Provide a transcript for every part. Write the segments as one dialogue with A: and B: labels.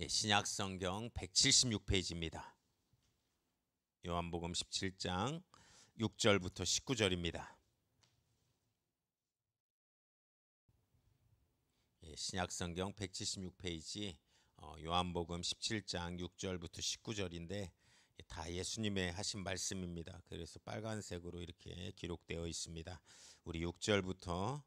A: 신약 성경 176페이지입니다. 요한복음 17장 6절부터 19절입니다. 신약 성경 176페이지 요한복음 17장 6절부터 19절인데 다 예수님의 하신 말씀입니다. 그래서 빨간색으로 이렇게 기록되어 있습니다. 우리 6절부터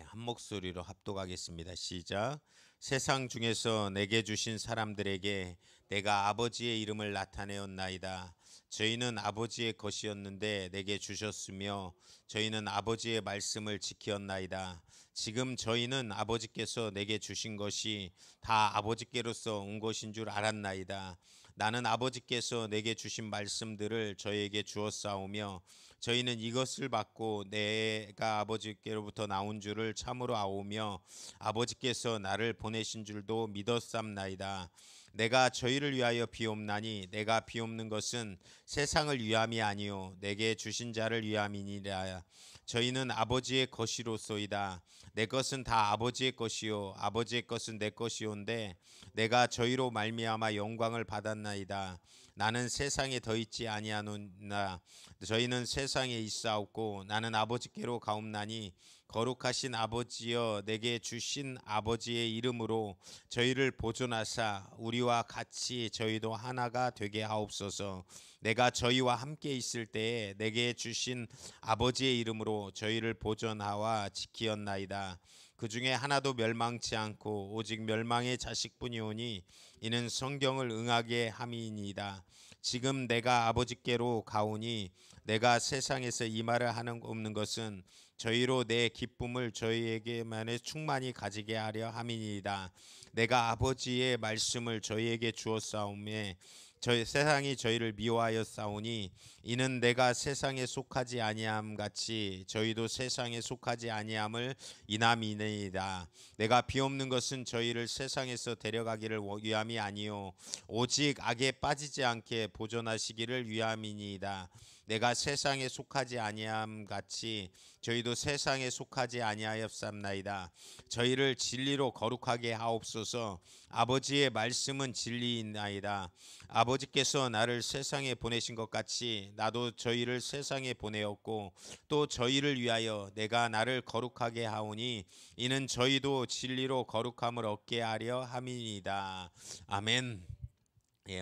A: 한 목소리로 합독하겠습니다. 시작. 세상 중에서 내게 주신 사람들에게 내가 아버지의 이름을 나타내었나이다. 저희는 아버지의 것이었는데 내게 주셨으며 저희는 아버지의 말씀을 지켰나이다. 지금 저희는 아버지께서 내게 주신 것이 다 아버지께로서 온 것인 줄 알았나이다. 나는 아버지께서 내게 주신 말씀들을 저에게 주었사오며 저희는 이것을 받고 내가 아버지께로부터 나온 줄을 참으로 아오며 아버지께서 나를 보내신 줄도 믿었삼나이다. 내가 저희를 위하여 비옵나니 내가 비옵는 것은 세상을 위함이 아니요 내게 주신 자를 위함이니라. 저희는 아버지의 것이로소이다. 내 것은 다 아버지의 것이요 아버지의 것은 내 것이온데 내가 저희로 말미암아 영광을 받았나이다. 나는 세상에 더 있지 아니하노나 저희는 세상에 있사옵고 나는 아버지께로 가옵나니 거룩하신 아버지여 내게 주신 아버지의 이름으로 저희를 보존하사 우리와 같이 저희도 하나가 되게 하옵소서. 내가 저희와 함께 있을 때에 내게 주신 아버지의 이름으로 저희를 보존하와 지키었나이다. 그 중에 하나도 멸망치 않고 오직 멸망의 자식뿐이오니 이는 성경을 응하게 함이니이다. 지금 내가 아버지께로 가오니 내가 세상에서 이 말을 하는 없는 것은 저희로 내 기쁨을 저희에게만에 충만히 가지게 하려 함이니이다. 내가 아버지의 말씀을 저희에게 주었사오매 저희 세상이 저희를 미워하여 싸우니 이는 내가 세상에 속하지 아니함 같이 저희도 세상에 속하지 아니함을 인함이니이다. 내가 비옵는 것은 저희를 세상에서 데려가기를 위함이 아니요 오직 악에 빠지지 않게 보존하시기를 위함이니이다. 내가 세상에 속하지 아니함 같이 저희도 세상에 속하지 아니하였삼나이다. 저희를 진리로 거룩하게 하옵소서. 아버지의 말씀은 진리이나이다. 아버지께서 나를 세상에 보내신 것 같이 나도 저희를 세상에 보내었고 또 저희를 위하여 내가 나를 거룩하게 하오니 이는 저희도 진리로 거룩함을 얻게 하려 함이니이다. 아멘.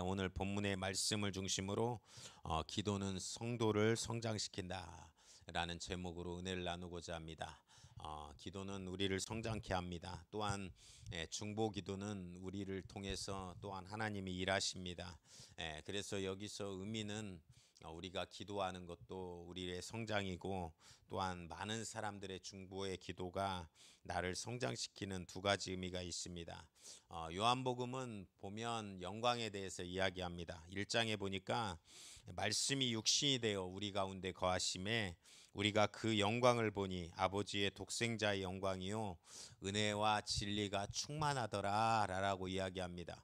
A: 오늘 본문의 말씀을 중심으로 기도는 성도를 성장시킨다 라는 제목으로 은혜를 나누고자 합니다. 기도는 우리를 성장케 합니다. 또한 중보 기도는 우리를 통해서 또한 하나님이 일하십니다. 그래서 여기서 의미는 우리가 기도하는 것도 우리의 성장이고 또한 많은 사람들의 중보의 기도가 나를 성장시키는 두 가지 의미가 있습니다. 요한복음은 보면 영광에 대해서 이야기합니다. 1장에 보니까 말씀이 육신이 되어 우리 가운데 거하심에 우리가 그 영광을 보니 아버지의 독생자의 영광이요 은혜와 진리가 충만하더라라고 이야기합니다.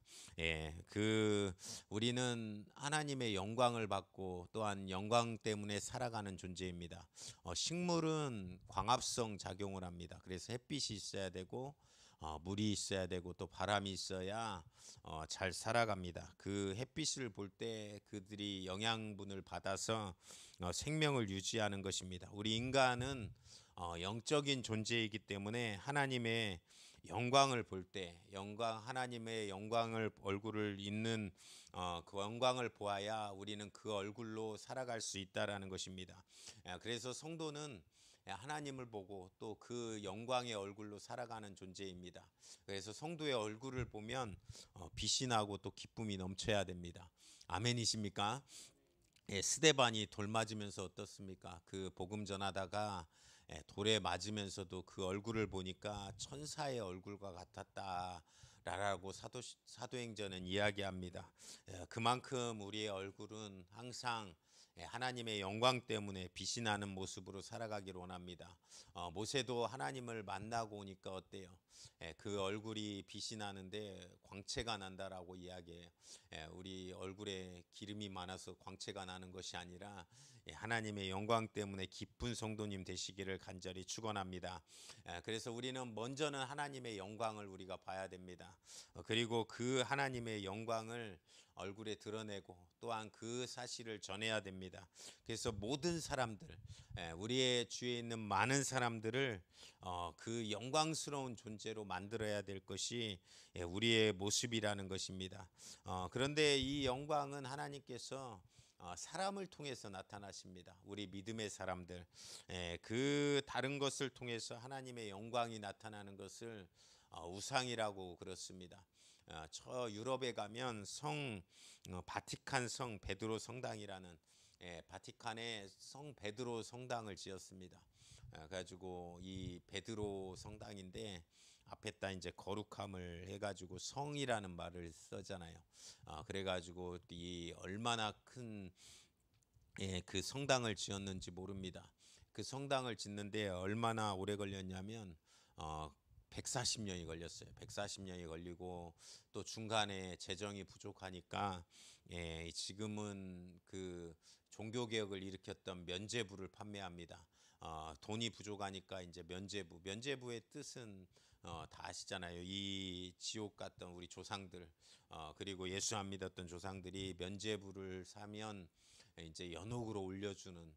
A: 우리는 하나님의 영광을 받고 또한 영광 때문에 살아가는 존재입니다. 식물은 광합성 작용을 합니다. 그래서 햇빛이 있어야 되고 물이 있어야 되고 또 바람이 있어야 잘 살아갑니다. 그 햇빛을 볼 때 그들이 영양분을 받아서 생명을 유지하는 것입니다. 우리 인간은 영적인 존재이기 때문에 하나님의 영광을 볼 때 하나님의 영광을 얼굴을 있는 그 영광을 보아야 우리는 그 얼굴로 살아갈 수 있다라는 것입니다. 그래서 성도는 하나님을 보고 또 그 영광의 얼굴로 살아가는 존재입니다. 그래서 성도의 얼굴을 보면 빛이 나고 또 기쁨이 넘쳐야 됩니다. 아멘이십니까? 스데반이 돌 맞으면서 어떻습니까? 그 복음 전하다가 돌에 맞으면서도 그 얼굴을 보니까 천사의 얼굴과 같았다. 라고 사도행전은 이야기합니다. 그만큼 우리의 얼굴은 항상 하나님의 영광 때문에 빛이 나는 모습으로 살아가기를 원합니다. 모세도 하나님을 만나고 오니까 어때요? 그 얼굴이 빛이 나는데 광채가 난다라고 이야기해요. 우리 얼굴에 기름이 많아서 광채가 나는 것이 아니라 하나님의 영광 때문에 기쁜 성도님 되시기를 간절히 축원합니다. 그래서 우리는 먼저는 하나님의 영광을 우리가 봐야 됩니다. 그리고 그 하나님의 영광을 얼굴에 드러내고 또한 그 사실을 전해야 됩니다. 그래서 모든 사람들, 우리의 주위에 있는 많은 사람들을 그 영광스러운 존재로 만들어야 될 것이 우리의 모습이라는 것입니다. 그런데 이 영광은 하나님께서 사람을 통해서 나타나십니다. 우리 믿음의 사람들, 그 다른 것을 통해서 하나님의 영광이 나타나는 것을 우상이라고 그렇습니다. 저 유럽에 가면 바티칸 성 베드로 성당이라는, 바티칸에 성 베드로 성당을 지었습니다. 그래가지고 이 베드로 성당인데 앞에다 이제 거룩함을 해가지고 성이라는 말을 쓰잖아요. 그래가지고 이 얼마나 큰 그 성당을 지었는지 모릅니다. 그 성당을 짓는데 얼마나 오래 걸렸냐면 140년이 걸렸어요. 140년이 걸리고 또 중간에 재정이 부족하니까 지금은 그 종교개혁을 일으켰던 면죄부를 판매합니다. 돈이 부족하니까 이제 면죄부의 뜻은 다 아시잖아요. 이 지옥 갔던 우리 조상들, 그리고 예수 안 믿었던 조상들이 면죄부를 사면 이제 연옥으로 올려주는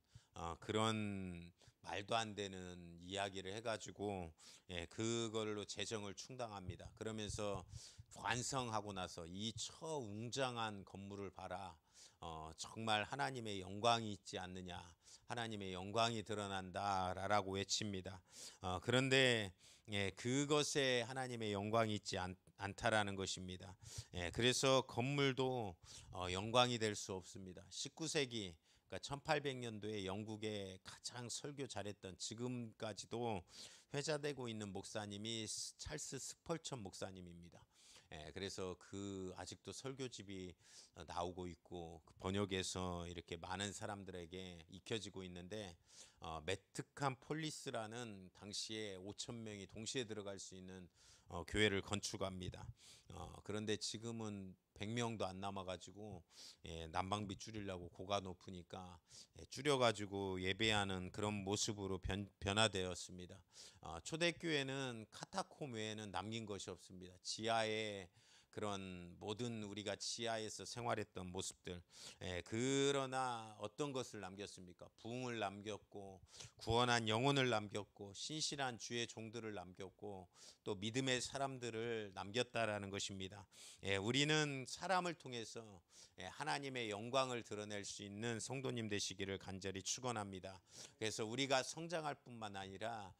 A: 그런 말도 안 되는 이야기를 해가지고 그걸로 재정을 충당합니다. 그러면서 완성하고 나서 이 웅장한 건물을 봐라. 정말 하나님의 영광이 있지 않느냐, 하나님의 영광이 드러난다라고 외칩니다. 그런데 그것에 하나님의 영광이 있지 않다라는 것입니다. 그래서 건물도 영광이 될 수 없습니다. 19세기, 그러니까 1800년도에 영국에 가장 설교 잘했던, 지금까지도 회자되고 있는 목사님이 찰스 스펄천 목사님입니다. 그래서 그 아직도 설교집이 나오고 있고 그 번역해서 이렇게 많은 사람들에게 익혀지고 있는데, 메트칸 폴리스라는 당시에 5천 명이 동시에 들어갈 수 있는 교회를 건축합니다. 그런데 지금은 100명도 안 남아가지고 난방비 줄이려고 고가 높으니까 줄여가지고 예배하는 그런 모습으로 변화되었습니다. 초대교회는 카타콤 외에는 남긴 것이 없습니다. 지하에 그런 모든 우리가 지하에서 생활했던 모습들, 그러나 어떤 것을 남겼습니까? 부흥을 남겼고 구원한 영혼을 남겼고 신실한 주의 종들을 남겼고 또 믿음의 사람들을 남겼다라는 것입니다. 우리는 사람을 통해서 하나님의 영광을 드러낼 수 있는 성도님 되시기를 간절히 축원합니다. 그래서 우리가 성장할 뿐만 아니라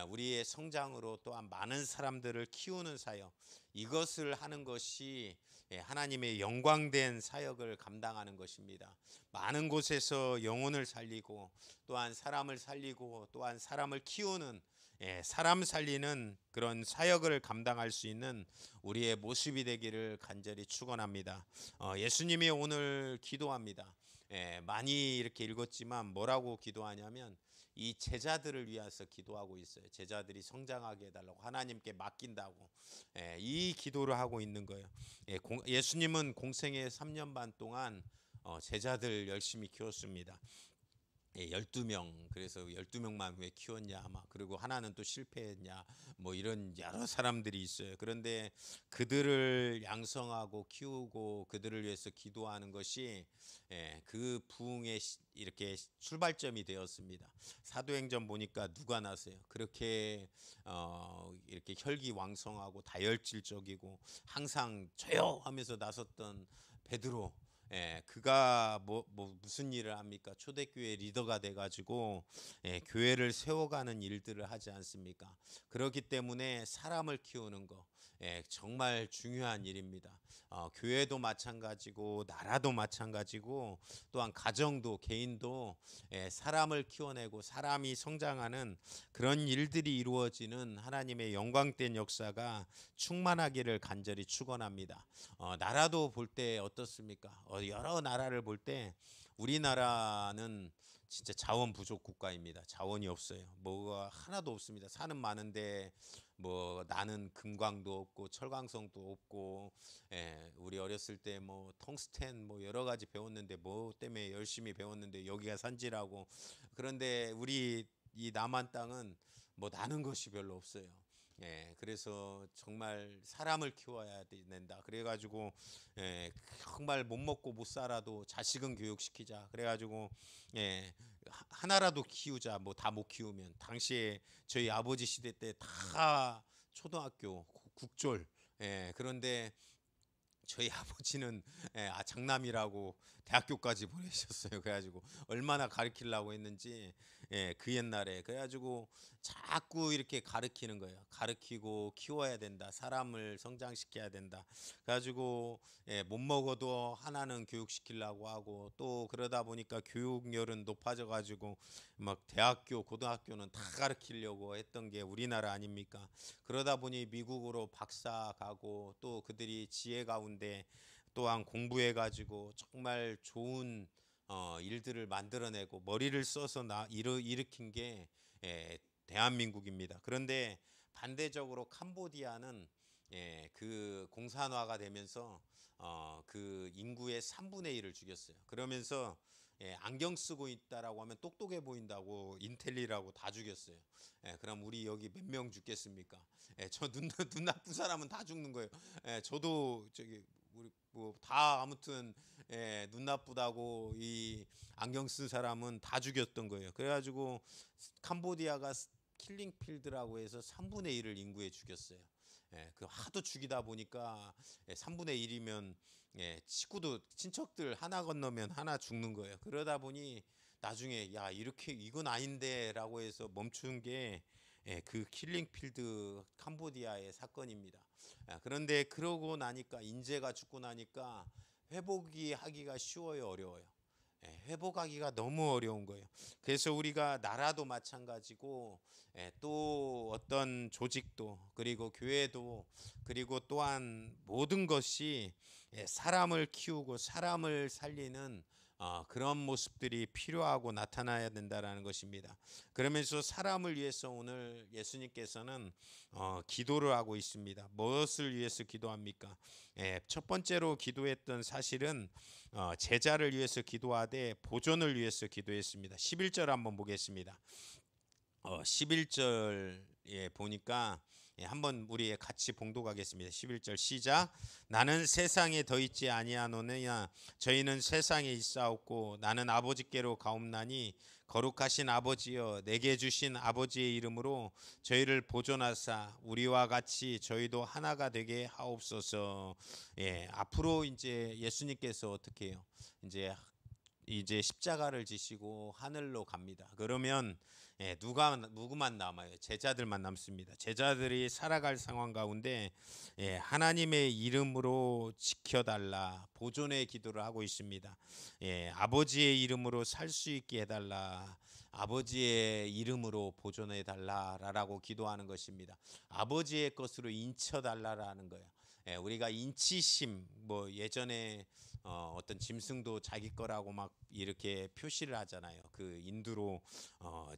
A: 우리의 성장으로 또한 많은 사람들을 키우는 사역, 이것을 하는 것이 하나님의 영광된 사역을 감당하는 것입니다. 많은 곳에서 영혼을 살리고 또한 사람을 살리고 또한 사람을 키우는, 사람 살리는 그런 사역을 감당할 수 있는 우리의 모습이 되기를 간절히 축원합니다. 예수님이 오늘 기도합니다. 많이 이렇게 읽었지만 뭐라고 기도하냐면 이 제자들을 위해서 기도하고 있어요. 제자들이 성장하게 해달라고, 하나님께 맡긴다고 이 기도를 하고 있는 거예요. 예수님은 공생애 3년 반 동안 제자들 열심히 키웠습니다. 12명, 그래서 12명만 왜 키웠냐, 막 그리고 하나는 또 실패했냐, 뭐 이런 여러 사람들이 있어요. 그런데 그들을 양성하고 키우고 그들을 위해서 기도하는 것이 그 부흥의 이렇게 출발점이 되었습니다. 사도행전 보니까 누가 나서요? 그렇게 이렇게 혈기왕성하고 다혈질적이고 항상 저요 하면서 나섰던 베드로, 그가 무슨 일을 합니까? 초대교회 리더가 돼가지고 교회를 세워가는 일들을 하지 않습니까? 그렇기 때문에 사람을 키우는 거 정말 중요한 일입니다. 교회도 마찬가지고 나라도 마찬가지고 또한 가정도 개인도 사람을 키워내고 사람이 성장하는 그런 일들이 이루어지는 하나님의 영광된 역사가 충만하기를 간절히 축원합니다. 나라도 볼 때 어떻습니까? 여러 나라를 볼 때 우리나라는 진짜 자원 부족 국가입니다. 자원이 없어요. 뭐가 하나도 없습니다. 산은 많은데 뭐 나는 금광도 없고 철광성도 없고, 우리 어렸을 때 뭐 텅스텐 뭐 여러 가지 배웠는데 뭐 때문에 열심히 배웠는데 여기가 산지라고. 그런데 우리 이 남한 땅은 뭐 나는 것이 별로 없어요. 그래서 정말 사람을 키워야 된다. 그래가지고 정말 못 먹고 못 살아도 자식은 교육시키자. 그래가지고 하나라도 키우자. 뭐 다 못 키우면 당시에 저희 아버지 시대 때 다 초등학교 국졸. 그런데 저희 아버지는 장남이라고 대학교까지 보내셨어요. 그래가지고 얼마나 가르치려고 했는지, 그 옛날에 그래가지고 자꾸 이렇게 가르치는 거예요. 가르치고 키워야 된다. 사람을 성장시켜야 된다. 그래가지고 못 먹어도 하나는 교육시키려고 하고, 또 그러다 보니까 교육열은 높아져가지고 막 대학교 고등학교는 다 가르치려고 했던 게 우리나라 아닙니까? 그러다 보니 미국으로 박사 가고, 또 그들이 지혜 가운데 또한 공부해 가지고 정말 좋은 일들을 만들어내고 머리를 써서 일으킨 게 대한민국입니다. 그런데 반대적으로 캄보디아는 그 공산화가 되면서 그 인구의 3분의 1을 죽였어요. 그러면서 안경 쓰고 있다라고 하면 똑똑해 보인다고 인텔리라고 다 죽였어요. 그럼 우리 여기 몇 명 죽겠습니까? 눈 나쁜 사람은 다 죽는 거예요. 저도 저기 우리 뭐 다 아무튼 눈 나쁘다고 이 안경 쓴 사람은 다 죽였던 거예요. 그래가지고 캄보디아가 킬링 필드라고 해서 3분의 1을 인구에 죽였어요. 그 하도 죽이다 보니까 3분의 1이면 친구도 친척들 하나 건너면 하나 죽는 거예요. 그러다 보니 나중에 야 이렇게 이건 아닌데라고 해서 멈춘 게 그 킬링필드 캄보디아의 사건입니다. 그런데 그러고 나니까 인재가 죽고 나니까 회복이 하기가 쉬워요, 어려워요? 회복하기가 너무 어려운 거예요. 그래서 우리가 나라도 마찬가지고 또 어떤 조직도 그리고 교회도 그리고 또한 모든 것이 사람을 키우고 사람을 살리는 그런 모습들이 필요하고 나타나야 된다라는 것입니다. 그러면서 사람을 위해서 오늘 예수님께서는 기도를 하고 있습니다. 무엇을 위해서 기도합니까? 첫 번째로 기도했던 사실은 제자를 위해서 기도하되 보존을 위해서 기도했습니다. 11절 한번 보겠습니다. 11절에 보니까 한번 우리 같이 봉독하겠습니다. 11절 시작. 나는 세상에 더 있지 아니하노냐 저희는 세상에 있사옵고 나는 아버지께로 가옵나니 거룩하신 아버지여 내게 주신 아버지의 이름으로 저희를 보존하사 우리와 같이 저희도 하나가 되게 하옵소서. 앞으로 이제 예수님께서 어떻게 해요? 이제 십자가를 지시고 하늘로 갑니다. 그러면 누구만 남아요? 제자들만 남습니다. 제자들이 살아갈 상황 가운데 하나님의 이름으로 지켜달라 보존의 기도를 하고 있습니다. 아버지의 이름으로 살 수 있게 해달라. 아버지의 이름으로 보존해 달라라고 기도하는 것입니다. 아버지의 것으로 인쳐달라라는 거예요. 우리가 인치심 뭐 예전에 어떤 짐승도 자기 거라고 막 이렇게 표시를 하잖아요. 그 인두로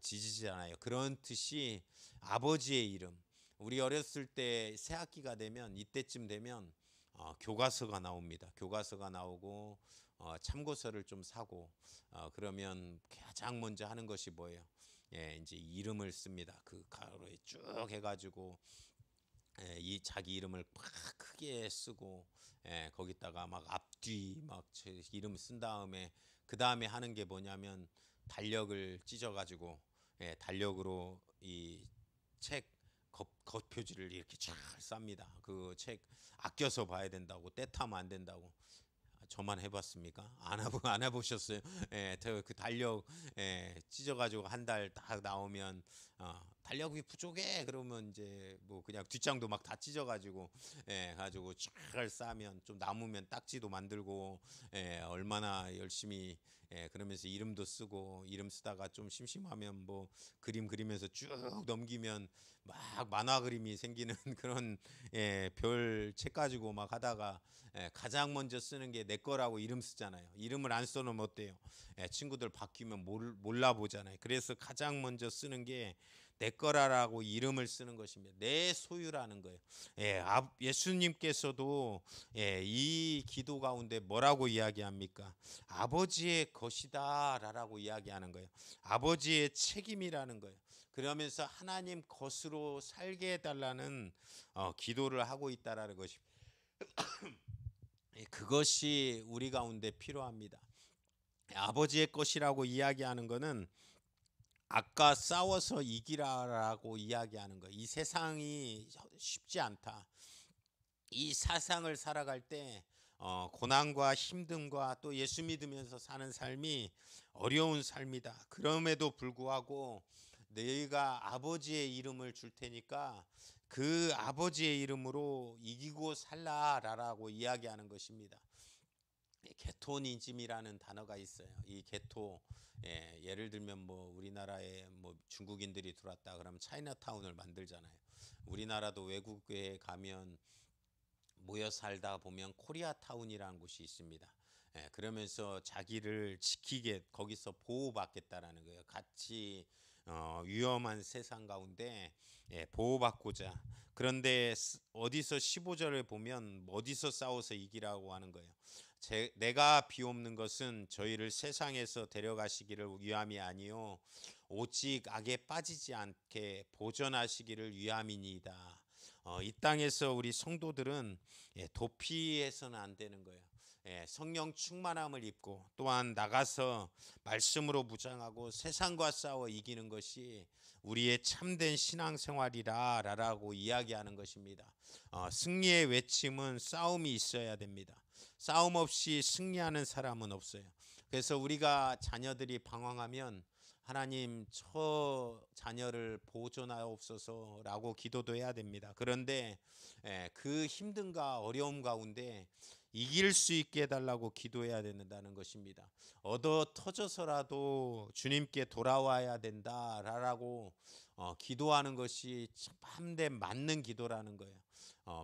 A: 지지잖아요. 그런 뜻이 아버지의 이름. 우리 어렸을 때 새 학기가 되면 이때쯤 되면 교과서가 나옵니다. 교과서가 나오고 참고서를 좀 사고 그러면 가장 먼저 하는 것이 뭐예요? 이제 이름을 씁니다. 그 가로에 쭉 해가지고 이 자기 이름을 팍 크게 쓰고 거기다가 막 앞뒤 막 이름 쓴 다음에 그 다음에 하는 게 뭐냐면 달력을 찢어가지고 달력으로 이 책 겉표지를 이렇게 잘 쌉니다. 그 책 아껴서 봐야 된다고 떼타면 안 된다고. 저만 해봤습니까? 안 해보셨어요? 그 달력 찢어가지고 한 달 딱 나오면 달력이 부족해 그러면 이제 뭐 그냥 뒷장도 막 다 찢어가지고 가지고 쫙 싸면 좀 남으면 딱지도 만들고 얼마나 열심히 그러면서 이름도 쓰고 이름 쓰다가 좀 심심하면 뭐 그림 그리면서 쭉 넘기면 막 만화 그림이 생기는 그런 별 책 가지고 막 하다가 가장 먼저 쓰는 게 내 거라고 이름 쓰잖아요. 이름을 안 써놓으면 어때요? 친구들 바뀌면 몰라 보잖아요. 그래서 가장 먼저 쓰는 게 내 거라라고 이름을 쓰는 것입니다. 내 소유라는 거예요. 예수님께서도 이 기도 가운데 뭐라고 이야기합니까? 아버지의 것이다라고 이야기하는 거예요. 아버지의 책임이라는 거예요. 그러면서 하나님 것으로 살게 해달라는 기도를 하고 있다라는 것이, 그것이 우리 가운데 필요합니다. 아버지의 것이라고 이야기하는 것은 아까 싸워서 이기라라고 이야기하는 거예요. 이 세상이 쉽지 않다. 이 세상을 살아갈 때 고난과 힘듦과 또 예수 믿으면서 사는 삶이 어려운 삶이다. 그럼에도 불구하고 너희가 아버지의 이름을 줄 테니까 그 아버지의 이름으로 이기고 살라라고 이야기하는 것입니다. 게토니즘이라는 단어가 있어요. 이 게토, 예를 들면 뭐 우리나라에 뭐 중국인들이 들어왔다 그러면 차이나타운을 만들잖아요. 우리나라도 외국에 가면 모여 살다 보면 코리아타운이라는 곳이 있습니다. 그러면서 자기를 지키게 거기서 보호받겠다라는 거예요. 같이 위험한 세상 가운데 보호받고자. 그런데 어디서 15절에 보면 어디서 싸워서 이기라고 하는 거예요. 내가 비옵는 것은 저희를 세상에서 데려가시기를 위함이 아니요 오직 악에 빠지지 않게 보존하시기를 위함이니이다. 이 땅에서 우리 성도들은 도피해서는 안 되는 거예요. 성령 충만함을 입고 또한 나가서 말씀으로 무장하고 세상과 싸워 이기는 것이 우리의 참된 신앙생활이라고 이야기하는 것입니다. 승리의 외침은 싸움이 있어야 됩니다. 싸움 없이 승리하는 사람은 없어요. 그래서 우리가 자녀들이 방황하면 하나님 저 자녀를 보존하옵소서라고 기도도 해야 됩니다. 그런데 그 힘든가 어려움 가운데 이길 수 있게 해달라고 기도해야 된다는 것입니다. 얻어 터져서라도 주님께 돌아와야 된다라고 기도하는 것이 참된 맞는 기도라는 거예요.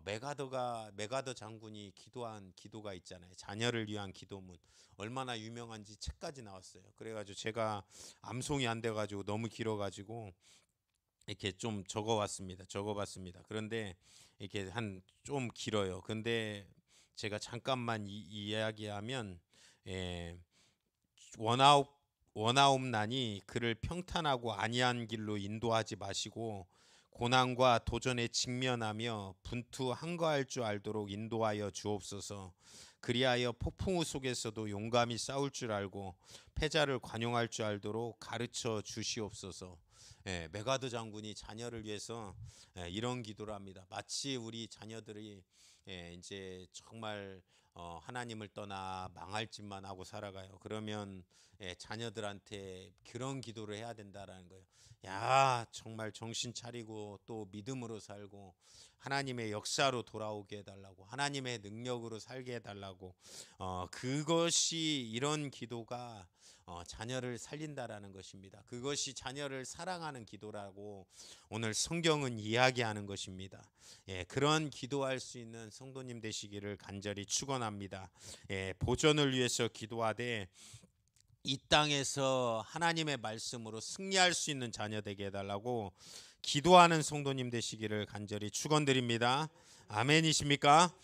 A: 메가더 장군이 기도한 기도가 있잖아요. 자녀를 위한 기도문. 얼마나 유명한지 책까지 나왔어요. 그래가지고 제가 암송이 안 돼가지고 너무 길어가지고 이렇게 좀 적어봤습니다. 그런데 이렇게 한 좀 길어요. 근데 제가 잠깐만 이야기하면 원아홉 원아홉난이 그를 평탄하고 안이한 길로 인도하지 마시고 고난과 도전에 직면하며 분투 한가할 줄 알도록 인도하여 주옵소서. 그리하여 폭풍우 속에서도 용감히 싸울 줄 알고 패자를 관용할 줄 알도록 가르쳐 주시옵소서. 메가드 장군이 자녀를 위해서 이런 기도를 합니다. 마치 우리 자녀들이 이제 정말 하나님을 떠나 망할 짓만 하고 살아가요. 그러면 자녀들한테 그런 기도를 해야 된다라는 거예요. 야, 정말 정신 차리고 또 믿음으로 살고 하나님의 역사로 돌아오게 해달라고, 하나님의 능력으로 살게 해달라고. 그것이 이런 기도가 자녀를 살린다라는 것입니다. 그것이 자녀를 사랑하는 기도라고 오늘 성경은 이야기하는 것입니다. 그런 기도할 수 있는 성도님 되시기를 간절히 축원합니다. 보존을 위해서 기도하되 이 땅에서 하나님의 말씀으로 승리할 수 있는 자녀 되게 해달라고 기도하는 성도님 되시기를 간절히 축원드립니다. 아멘이십니까?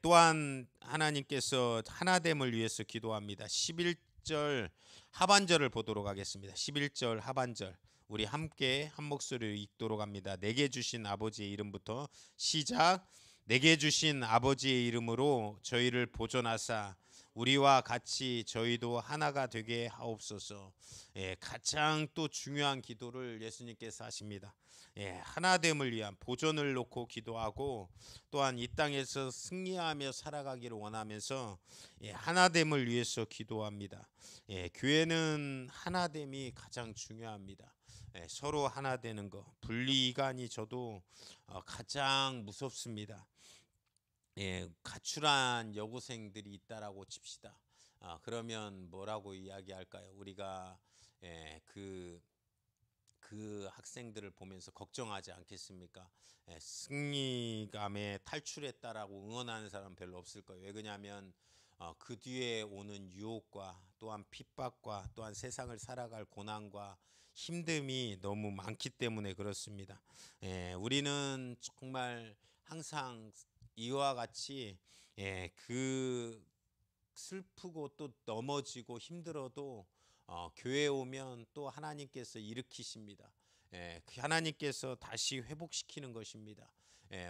A: 또한 하나님께서 하나됨을 위해서 기도합니다. 11절 하반절을 보도록 하겠습니다. 11절 하반절 우리 함께 한 목소리로 읽도록 합니다. 내게 주신 아버지의 이름부터 시작. 내게 주신 아버지의 이름으로 저희를 보존하사 우리와 같이 저희도 하나가 되게 하옵소서. 가장 또 중요한 기도를 예수님께서 하십니다. 하나됨을 위한 보존을 놓고 기도하고 또한 이 땅에서 승리하며 살아가기를 원하면서 하나됨을 위해서 기도합니다. 교회는 하나됨이 가장 중요합니다. 서로 하나 되는 것, 분리이간이 저도 가장 무섭습니다. 가출한 여고생들이 있다라고 칩시다. 그러면 뭐라고 이야기할까요? 우리가 그 학생들을 보면서 걱정하지 않겠습니까? 승리감에 탈출했다라고 응원하는 사람 별로 없을 거예요. 왜 그러냐면 그 뒤에 오는 유혹과 또한 핍박과 또한 세상을 살아갈 고난과 힘듦이 너무 많기 때문에 그렇습니다. 우리는 정말 항상 이와 같이 그 슬프고 또 넘어지고 힘들어도 교회에 오면 또 하나님께서 일으키십니다. 그 하나님께서 다시 회복시키는 것입니다.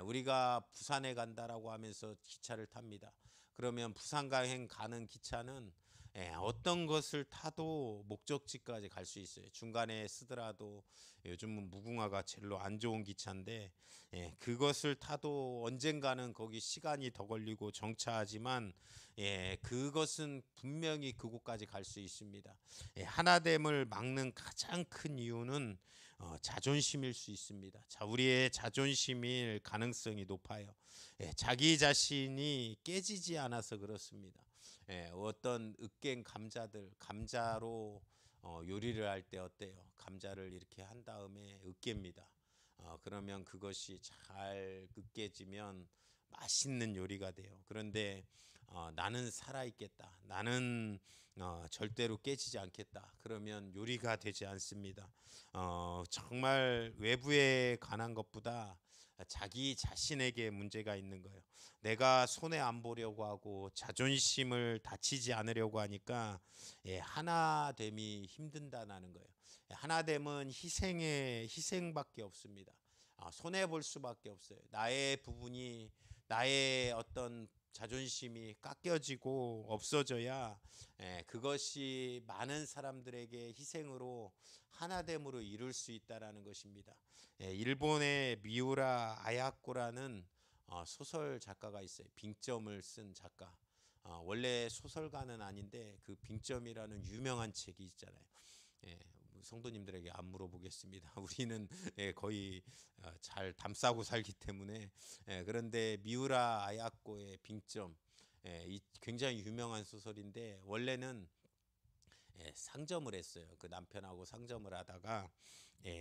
A: 우리가 부산에 간다라고 하면서 기차를 탑니다. 그러면 부산가행 가는 기차는 어떤 것을 타도 목적지까지 갈 수 있어요. 중간에 쓰더라도 요즘은 무궁화가 제일로 안 좋은 기차인데 그것을 타도 언젠가는 거기 시간이 더 걸리고 정차하지만 그것은 분명히 그곳까지 갈 수 있습니다. 하나됨을 막는 가장 큰 이유는 자존심일 수 있습니다. 자, 우리의 자존심일 가능성이 높아요. 자기 자신이 깨지지 않아서 그렇습니다. 어떤 으깬 감자로 요리를 할 때 어때요? 감자를 이렇게 한 다음에 으깹니다. 그러면 그것이 잘 으깨지면 맛있는 요리가 돼요. 그런데 나는 살아있겠다. 나는 절대로 깨지지 않겠다. 그러면 요리가 되지 않습니다. 정말 외부에 관한 것보다 자기 자신에게 문제가 있는 거예요. 내가 손해 안 보려고 하고 자존심을 다치지 않으려고 하니까 하나됨이 힘든다는 거예요. 하나됨은 희생밖에 없습니다. 손해 볼 수밖에 없어요. 나의 부분이 나의 어떤 자존심이 깎여지고 없어져야 그것이 많은 사람들에게 희생으로 하나됨으로 이룰 수 있다라는 것입니다. 일본의 미우라 아야코라는 소설 작가가 있어요. 빙점을 쓴 작가. 원래 소설가는 아닌데 그 빙점이라는 유명한 책이 있잖아요. 성도님들에게 안 물어보겠습니다. 우리는 거의 잘 담싸고 살기 때문에. 그런데 미우라 아야코의 빙점, 이 굉장히 유명한 소설인데 원래는 상점을 했어요. 그 남편하고 상점을 하다가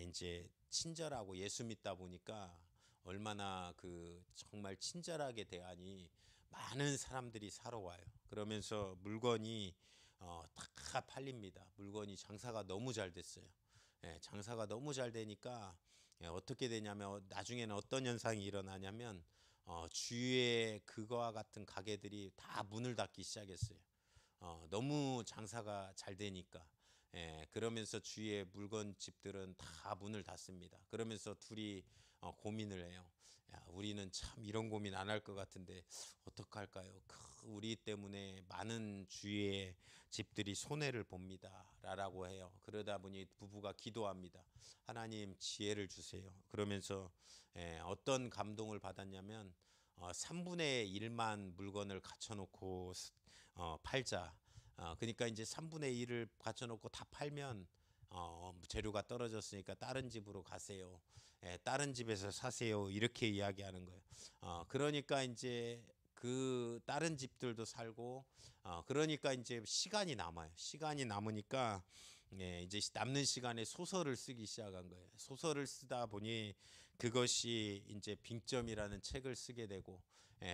A: 이제 친절하고 예수 믿다 보니까 얼마나 그 정말 친절하게 대하니 많은 사람들이 사러 와요. 그러면서 물건이 다 팔립니다. 물건이 장사가 너무 잘 됐어요. 장사가 너무 잘 되니까 어떻게 되냐면 나중에는 어떤 현상이 일어나냐면 주위에 그거와 같은 가게들이 다 문을 닫기 시작했어요. 너무 장사가 잘 되니까. 그러면서 주위에 물건집들은 다 문을 닫습니다. 그러면서 둘이 고민을 해요. 야, 우리는 참 이런 고민 안 할 것 같은데 어떡할까요? 우리 때문에 많은 주위의 집들이 손해를 봅니다. 라고 해요. 그러다 보니 부부가 기도합니다. 하나님 지혜를 주세요. 그러면서 어떤 감동을 받았냐면 3분의 1만 물건을 갖춰놓고 팔자. 그러니까 이제 3분의 1을 갖춰놓고 다 팔면 재료가 떨어졌으니까 다른 집으로 가세요. 다른 집에서 사세요. 이렇게 이야기하는 거예요. 그러니까 이제 그 다른 집들도 살고 그러니까 이제 시간이 남아요. 시간이 남으니까 이제 남는 시간에 소설을 쓰기 시작한 거예요. 소설을 쓰다 보니 그것이 이제 빙점이라는 책을 쓰게 되고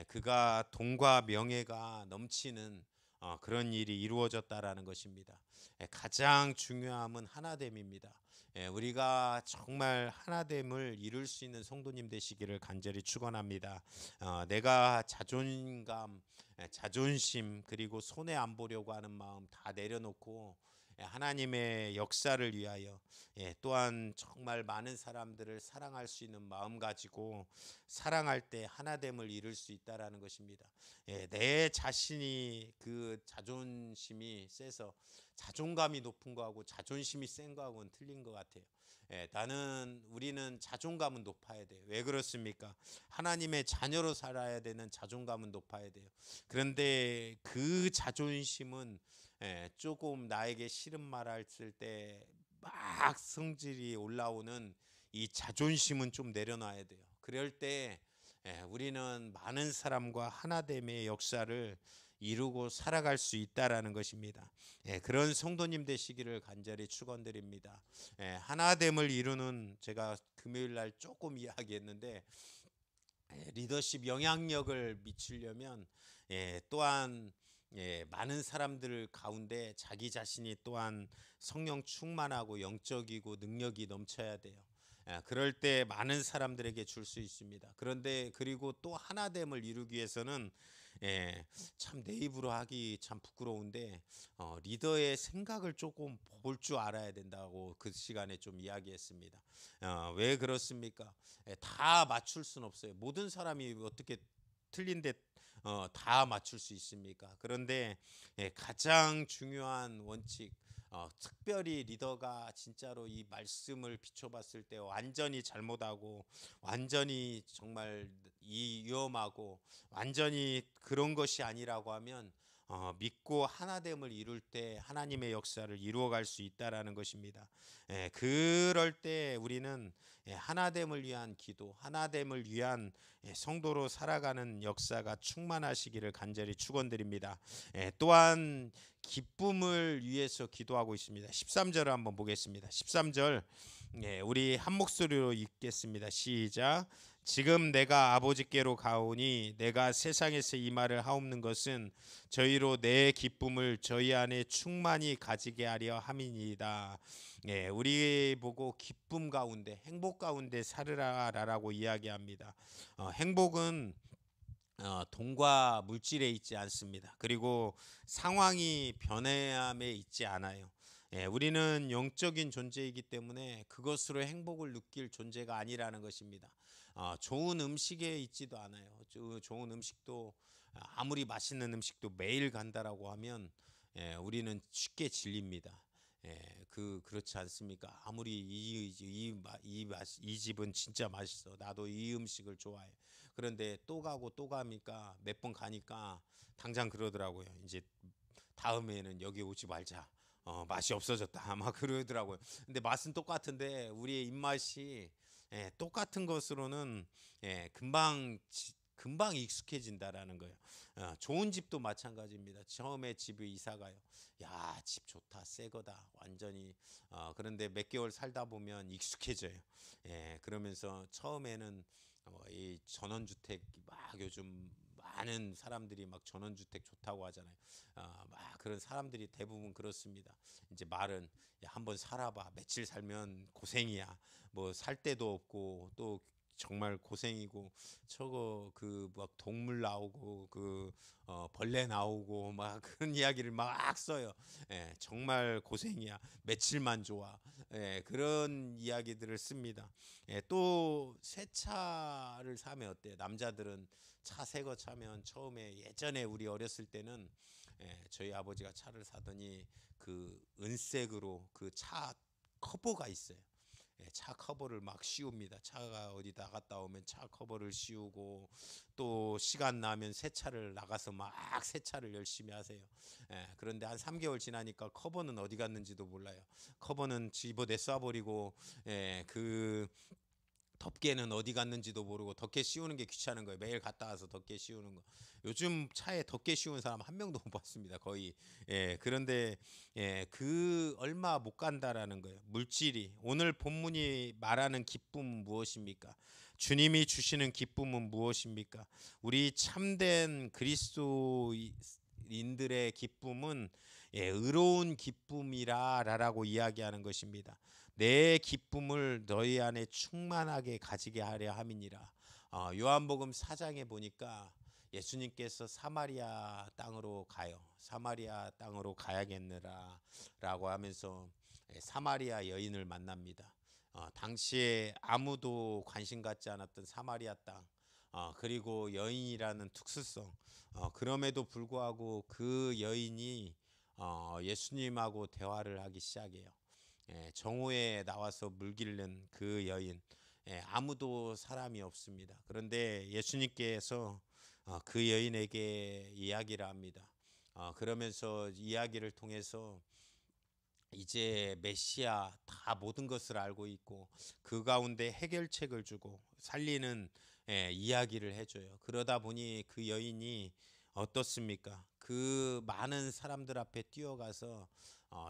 A: 그가 돈과 명예가 넘치는 그런 일이 이루어졌다라는 것입니다. 가장 중요함은 하나됨입니다. 우리가 정말 하나됨을 이룰 수 있는 성도님 되시기를 간절히 축원합니다. 내가 자존심 그리고 손해 안 보려고 하는 마음 다 내려놓고 하나님의 역사를 위하여 또한 정말 많은 사람들을 사랑할 수 있는 마음 가지고 사랑할 때 하나됨을 이룰 수 있다라는 것입니다. 내 자신이 그 자존심이 세서 자존감이 높은 거하고 자존심이 센 거하고는 틀린 것 같아요. 우리는 자존감은 높아야 돼요. 왜 그렇습니까? 하나님의 자녀로 살아야 되는 자존감은 높아야 돼요. 그런데 그 자존심은 조금 나에게 싫은 말 했을 때 막 성질이 올라오는 이 자존심은 좀 내려놔야 돼요. 그럴 때 우리는 많은 사람과 하나됨의 역사를 이루고 살아갈 수 있다라는 것입니다. 그런 성도님 되시기를 간절히 축원드립니다. 하나됨을 이루는 제가 금요일 날 조금 이야기했는데 리더십 영향력을 미치려면 또한 많은 사람들 가운데 자기 자신이 또한 성령 충만하고 영적이고 능력이 넘쳐야 돼요. 그럴 때 많은 사람들에게 줄 수 있습니다. 그런데 그리고 또 하나됨을 이루기 위해서는 참 내 입으로 하기 참 부끄러운데 리더의 생각을 조금 볼 줄 알아야 된다고 그 시간에 좀 이야기했습니다. 왜 그렇습니까? 다 맞출 수는 없어요. 모든 사람이 어떻게 틀린데 다 맞출 수 있습니까? 그런데 가장 중요한 원칙, 특별히 리더가 진짜로 이 말씀을 비춰봤을 때 완전히 잘못하고 완전히 정말 이 위험하고 완전히 그런 것이 아니라고 하면 믿고 하나됨을 이룰 때 하나님의 역사를 이루어갈 수 있다라는 것입니다. 그럴 때 우리는 하나됨을 위한 기도, 하나됨을 위한 성도로 살아가는 역사가 충만하시기를 간절히 축원드립니다. 또한 기쁨을 위해서 기도하고 있습니다. 13절을 한번 보겠습니다. 13절 우리 한 목소리로 읽겠습니다. 시작. 지금 내가 아버지께로 가오니 내가 세상에서 이 말을 하옵는 것은 저희로 내 기쁨을 저희 안에 충만히 가지게 하려 함이니이다. 우리 보고 기쁨 가운데 행복 가운데 살으라라고 이야기합니다. 행복은 돈과 물질에 있지 않습니다. 그리고 상황이 변함에 있지 않아요. 우리는 영적인 존재이기 때문에 그것으로 행복을 느낄 존재가 아니라는 것입니다. 좋은 음식에 있지도 않아요. 좋은 음식도 아무리 맛있는 음식도 매일 간다라고 하면 우리는 쉽게 질립니다. 그렇지 않습니까? 아무리 이 집은 진짜 맛있어. 나도 이 음식을 좋아해. 그런데 또 가고 또 가니까 몇 번 가니까 당장 그러더라고요. 이제 다음에는 여기 오지 말자. 맛이 없어졌다. 아마 그러더라고요. 근데 맛은 똑같은데 우리의 입맛이 똑같은 것으로는 금방 익숙해진다라는 거예요. 좋은 집도 마찬가지입니다. 처음에 집에 이사 가요. 야, 집 좋다, 새 거다, 완전히. 그런데 몇 개월 살다 보면 익숙해져요. 그러면서 처음에는 이 전원주택 막 요즘 많은 사람들이 막 전원주택 좋다고 하잖아요. 막 그런 사람들이 대부분 그렇습니다. 이제 말은 야, 한번 살아봐. 며칠 살면 고생이야. 뭐 살 데도 없고 또 정말 고생이고 저거 그 막 동물 나오고 그 벌레 나오고 막 그런 이야기를 막 써요. 정말 고생이야. 며칠만 좋아. 그런 이야기들을 씁니다. 또 새 차를 사면 어때요? 남자들은 차 새 거 차면 처음에 예전에 우리 어렸을 때는 저희 아버지가 차를 사더니 그 은색으로 그 차 커버가 있어요. 차 커버를 막 씌웁니다. 차가 어디 나갔다 오면 차 커버를 씌우고 또 시간 나면 세차를 나가서 막 세차를 열심히 하세요. 그런데 한 3개월 지나니까 커버는 어디 갔는지도 몰라요. 커버는 집어내 쏴버리고 그 덮개는 어디 갔는지도 모르고 덮개 씌우는 게 귀찮은 거예요. 매일 갔다 와서 덮개 씌우는 거. 요즘 차에 덮개 씌우는 사람 한 명도 못 봤습니다. 거의. 그런데 그 얼마 못 간다라는 거예요. 물질이. 오늘 본문이 말하는 기쁨은 무엇입니까? 주님이 주시는 기쁨은 무엇입니까? 우리 참된 그리스도인들의 기쁨은 의로운 기쁨이라라고 이야기하는 것입니다. 내 기쁨을 너희 안에 충만하게 가지게 하려 함이니라. 요한복음 4장에 보니까 예수님께서 사마리아 땅으로 가요. 사마리아 땅으로 가야겠느라 라고 하면서 사마리아 여인을 만납니다. 당시에 아무도 관심 갖지 않았던 사마리아 땅, 그리고 여인이라는 특수성, 그럼에도 불구하고 그 여인이 예수님하고 대화를 하기 시작해요. 정오에 나와서 물 길른 그 여인, 아무도 사람이 없습니다. 그런데 예수님께서 그 여인에게 이야기를 합니다. 그러면서 이야기를 통해서 이제 메시아 다 모든 것을 알고 있고 그 가운데 해결책을 주고 살리는 이야기를 해줘요. 그러다 보니 그 여인이 어떻습니까? 그 많은 사람들 앞에 뛰어가서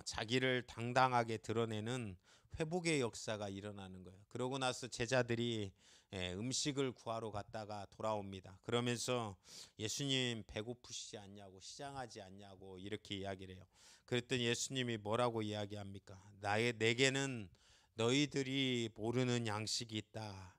A: 자기를 당당하게 드러내는 회복의 역사가 일어나는 거예요. 그러고 나서 제자들이 음식을 구하러 갔다가 돌아옵니다. 그러면서 예수님 배고프시지 않냐고, 시장하지 않냐고 이렇게 이야기를 해요. 그랬더니 예수님이 뭐라고 이야기합니까? 내게는 너희들이 모르는 양식이 있다.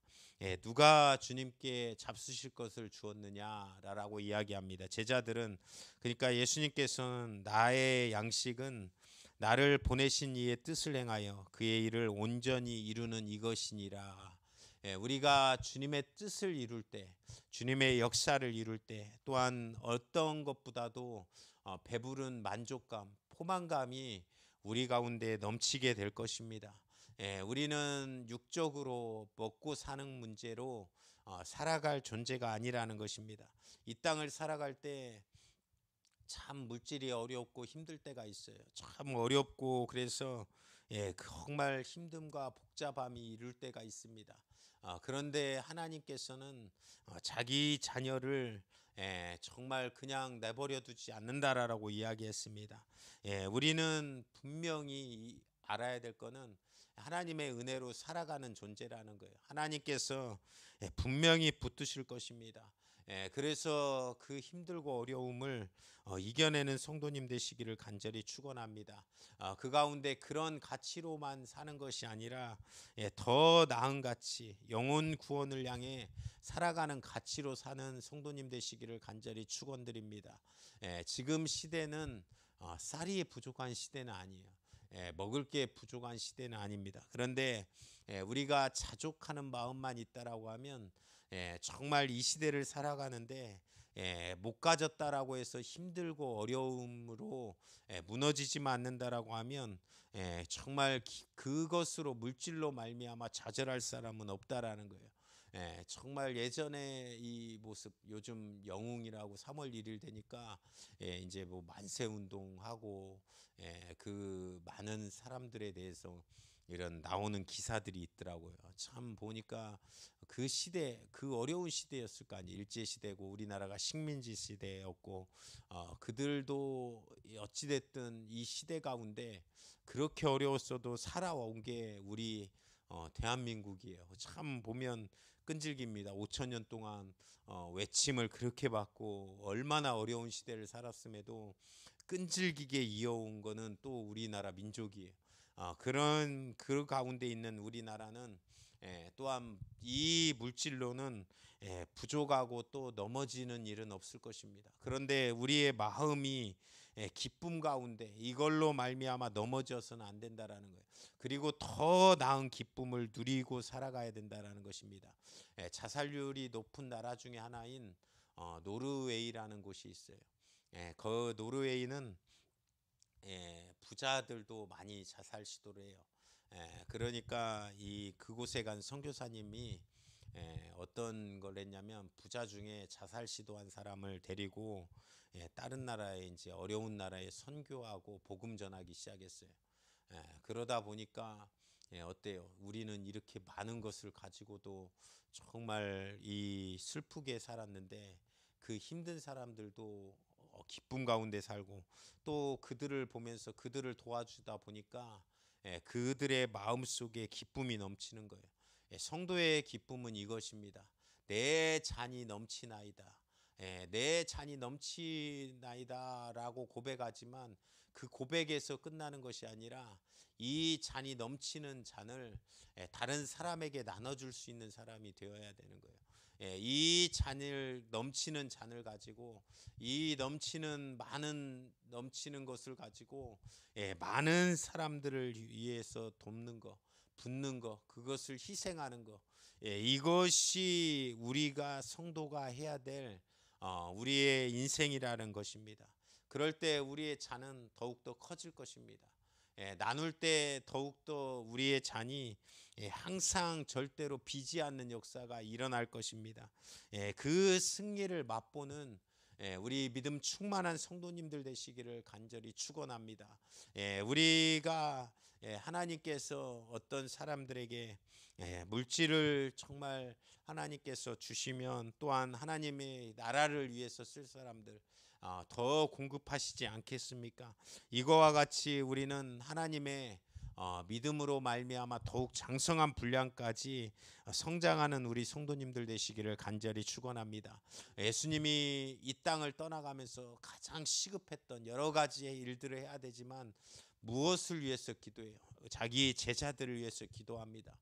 A: 누가 주님께 잡수실 것을 주었느냐라고 이야기합니다. 제자들은, 그러니까 예수님께서는 나의 양식은 나를 보내신 이의 뜻을 행하여 그의 일을 온전히 이루는 이것이니라. 우리가 주님의 뜻을 이룰 때, 주님의 역사를 이룰 때, 또한 어떤 것보다도 배부른 만족감, 포만감이 우리 가운데 넘치게 될 것입니다. 우리는 육적으로 먹고 사는 문제로 살아갈 존재가 아니라는 것입니다. 이 땅을 살아갈 때 참 물질이 어렵고 힘들 때가 있어요. 참 어렵고, 그래서 정말 힘듦과 복잡함이 이룰 때가 있습니다. 그런데 하나님께서는 자기 자녀를 정말 그냥 내버려 두지 않는다라고 이야기했습니다. 우리는 분명히 알아야 될 거는 하나님의 은혜로 살아가는 존재라는 거예요. 하나님께서 분명히 붙드실 것입니다. 그래서 그 힘들고 어려움을 이겨내는 성도님 되시기를 간절히 축원합니다. 그 가운데 그런 가치로만 사는 것이 아니라 더 나은 가치, 영혼 구원을 향해 살아가는 가치로 사는 성도님 되시기를 간절히 축원드립니다. 지금 시대는 쌀이 부족한 시대는 아니에요. 먹을 게 부족한 시대는 아닙니다. 그런데 우리가 자족하는 마음만 있다라고 하면 정말 이 시대를 살아가는데 못 가졌다라고 해서 힘들고 어려움으로 무너지지만 않는다라고 하면 정말 그것으로 물질로 말미암아 좌절할 사람은 없다라는 거예요. 정말 예전에 이 모습, 요즘 영웅이라고 3월 1일 되니까 이제 뭐 만세 운동하고 그 많은 사람들에 대해서 이런 나오는 기사들이 있더라고요. 참 보니까 그 시대, 그 어려운 시대였을 거 아니에요. 일제 시대고 우리나라가 식민지 시대였고 그들도 어찌 됐든 이 시대 가운데 그렇게 어려웠어도 살아온 게 우리 대한민국이에요. 참 보면 끈질깁니다. 5천 년 동안 외침을 그렇게 받고 얼마나 어려운 시대를 살았음에도 끈질기게 이어온 거는 또 우리나라 민족이에요. 그런 그 가운데 있는 우리나라는 또한 이 물질로는 부족하고 또 넘어지는 일은 없을 것입니다. 그런데 우리의 마음이 기쁨 가운데 이걸로 말미암아 넘어져서는 안 된다라는 거예요. 그리고 더 나은 기쁨을 누리고 살아가야 된다라는 것입니다. 자살률이 높은 나라 중에 하나인 노르웨이라는 곳이 있어요. 그 노르웨이는 부자들도 많이 자살 시도를 해요. 그러니까 이 그곳에 간 선교사님이 어떤 걸 했냐면 부자 중에 자살 시도한 사람을 데리고 다른 나라에, 이제 어려운 나라에 선교하고 복음 전하기 시작했어요. 그러다 보니까 어때요? 우리는 이렇게 많은 것을 가지고도 정말 이 슬프게 살았는데 그 힘든 사람들도 기쁨 가운데 살고, 또 그들을 보면서 그들을 도와주다 보니까 그들의 마음 속에 기쁨이 넘치는 거예요. 성도의 기쁨은 이것입니다. 내 잔이 넘치나이다. 내 잔이 넘치나이다라고 고백하지만 그 고백에서 끝나는 것이 아니라 이 잔이 넘치는 잔을 다른 사람에게 나눠줄 수 있는 사람이 되어야 되는 거예요. 이 잔을, 넘치는 잔을 가지고, 이 넘치는 것을 가지고 많은 사람들을 위해서 돕는 거, 붓는 거, 그것을 희생하는 거, 이것이 우리가 성도가 해야 될 우리의 인생이라는 것입니다. 그럴 때 우리의 잔은 더욱더 커질 것입니다. 나눌 때 더욱더 우리의 잔이 항상 절대로 비지 않는 역사가 일어날 것입니다. 그 승리를 맛보는 우리 믿음 충만한 성도님들 되시기를 간절히 축원합니다. 우리가 하나님께서 어떤 사람들에게 물질을 정말 하나님께서 주시면, 또한 하나님의 나라를 위해서 쓸 사람들 더 공급하시지 않겠습니까? 이거와 같이 우리는 하나님의 믿음으로 말미암아 더욱 장성한 분량까지 성장하는 우리 성도님들 되시기를 간절히 축원합니다. 예수님이 이 땅을 떠나가면서 가장 시급했던 여러 가지의 일들을 해야 되지만 무엇을 위해서 기도해요? 자기 제자들을 위해서 기도합니다.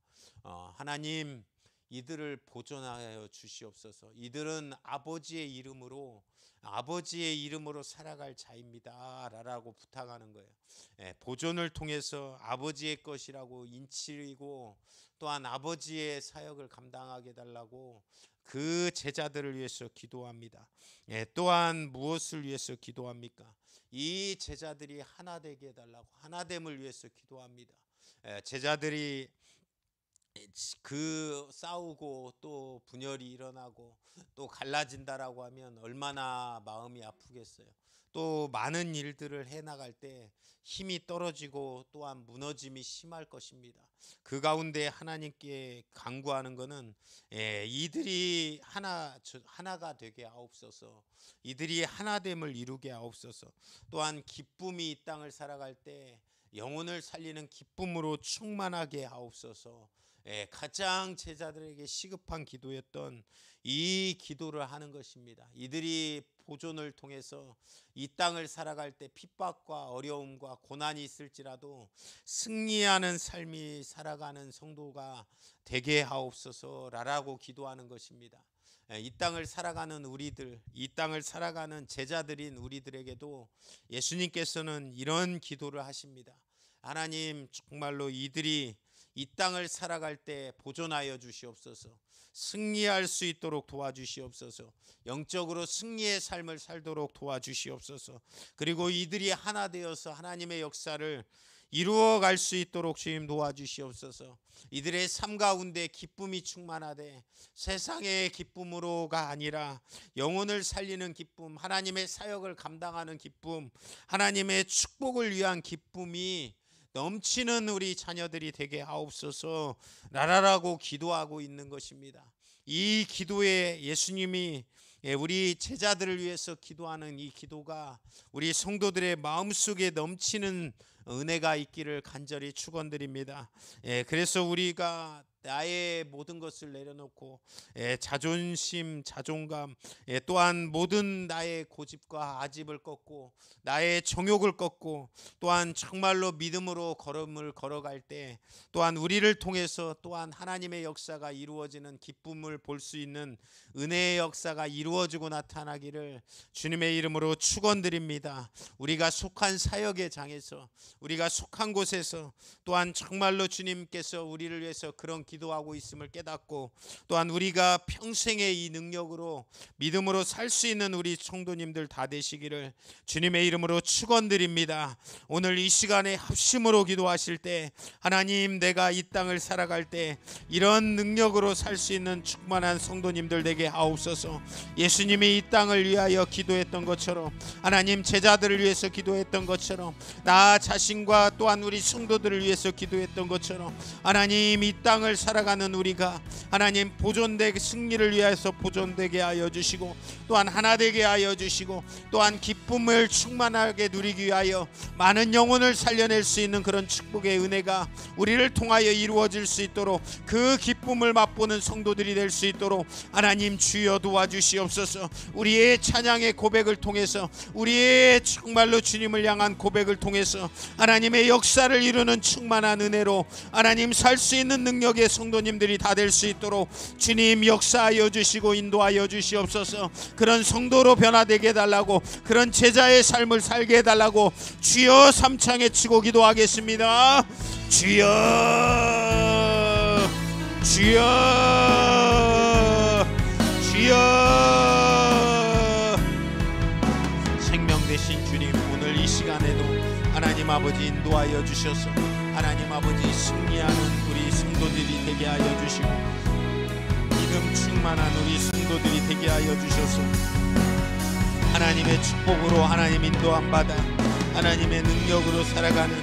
A: 하나님, 이들을 보존하여 주시옵소서. 이들은 아버지의 이름으로 살아갈 자입니다 라고 부탁하는 거예요. 보존을 통해서 아버지의 것이라고 인치고 또한 아버지의 사역을 감당하게 달라고 그 제자들을 위해서 기도합니다. 또한 무엇을 위해서 기도합니까? 이 제자들이 하나 되게 해달라고, 하나됨을 위해서 기도합니다. 제자들이 싸우고 또 분열이 일어나고 또 갈라진다라고 하면 얼마나 마음이 아프겠어요. 또 많은 일들을 해나갈 때 힘이 떨어지고 또한 무너짐이 심할 것입니다. 그 가운데 하나님께 간구하는 것은 이들이 하나가 되게 하옵소서. 이들이 하나됨을 이루게 하옵소서. 또한 기쁨이 이 땅을 살아갈 때 영혼을 살리는 기쁨으로 충만하게 하옵소서. 가장 제자들에게 시급한 기도였던 이 기도를 하는 것입니다. 이들이 보존을 통해서 이 땅을 살아갈 때 핍박과 어려움과 고난이 있을지라도 승리하는 삶이 살아가는 성도가 되게 하옵소서라고 기도하는 것입니다. 이 땅을 살아가는 우리들, 이 땅을 살아가는 제자들인 우리들에게도 예수님께서는 이런 기도를 하십니다. 하나님, 정말로 이들이 이 땅을 살아갈 때 보존하여 주시옵소서. 승리할 수 있도록 도와주시옵소서. 영적으로 승리의 삶을 살도록 도와주시옵소서. 그리고 이들이 하나 되어서 하나님의 역사를 이루어갈 수 있도록 주님 도와주시옵소서. 이들의 삶 가운데 기쁨이 충만하되 세상의 기쁨으로가 아니라 영혼을 살리는 기쁨, 하나님의 사역을 감당하는 기쁨, 하나님의 축복을 위한 기쁨이 넘치는 우리 자녀들이 되게 하옵소서 라라라고 기도하고 있는 것입니다. 이 기도에 예수님이 우리 제자들을 위해서 기도하는 이 기도가 우리 성도들의 마음속에 넘치는 은혜가 있기를 간절히 축원드립니다. 그래서 우리가 나의 모든 것을 내려놓고 자존심, 자존감, 또한 모든 나의 고집과 아집을 꺾고 나의 정욕을 꺾고 또한 정말로 믿음으로 걸음을 걸어갈 때 또한 우리를 통해서 또한 하나님의 역사가 이루어지는 기쁨을 볼 수 있는 은혜의 역사가 이루어지고 나타나기를 주님의 이름으로 축원드립니다. 우리가 속한 사역의 장에서, 우리가 속한 곳에서 또한 정말로 주님께서 우리를 위해서 그런 기도하고 있음을 깨닫고 또한 우리가 평생의 이 능력으로 믿음으로 살 수 있는 우리 성도님들 다 되시기를 주님의 이름으로 축원드립니다. 오늘 이 시간에 합심으로 기도하실 때 하나님, 내가 이 땅을 살아갈 때 이런 능력으로 살 수 있는 충만한 성도님들 되게 하옵소서. 예수님이 이 땅을 위하여 기도했던 것처럼, 하나님 제자들을 위해서 기도했던 것처럼, 나 자신과 또한 우리 성도들을 위해서 기도했던 것처럼 하나님, 이 땅을 살아가는 우리가 하나님 보존되게 승리를 위해서 보존되게 하여 주시고 또한 하나 되게 하여 주시고 또한 기쁨을 충만하게 누리기 위하여 많은 영혼을 살려낼 수 있는 그런 축복의 은혜가 우리를 통하여 이루어질 수 있도록 그 기쁨을 맛보는 성도들이 될 수 있도록 하나님 주여 도와주시옵소서. 우리의 찬양의 고백을 통해서, 우리의 정말로 주님을 향한 고백을 통해서 하나님의 역사를 이루는 충만한 은혜로 하나님 살 수 있는 능력의 성도님들이 다 될 수 있도록 주님 역사하여 주시고 인도하여 주시옵소서. 그런 성도로 변화되게 해달라고, 그런 제자의 삶을 살게 해달라고 주여 삼창에 치고 기도하겠습니다. 주여, 주여, 주여. 생명 되신 주님, 오늘 이 시간에도 하나님 아버지 인도하여 주셔서 하나님 아버지 승리하는 우리 성도들이 되게 하여 주시고 믿음 충만한 우리 성도들이 되게 하여 주셔서 하나님의 축복으로 하나님 인도함 받아 하나님의 능력으로 살아가는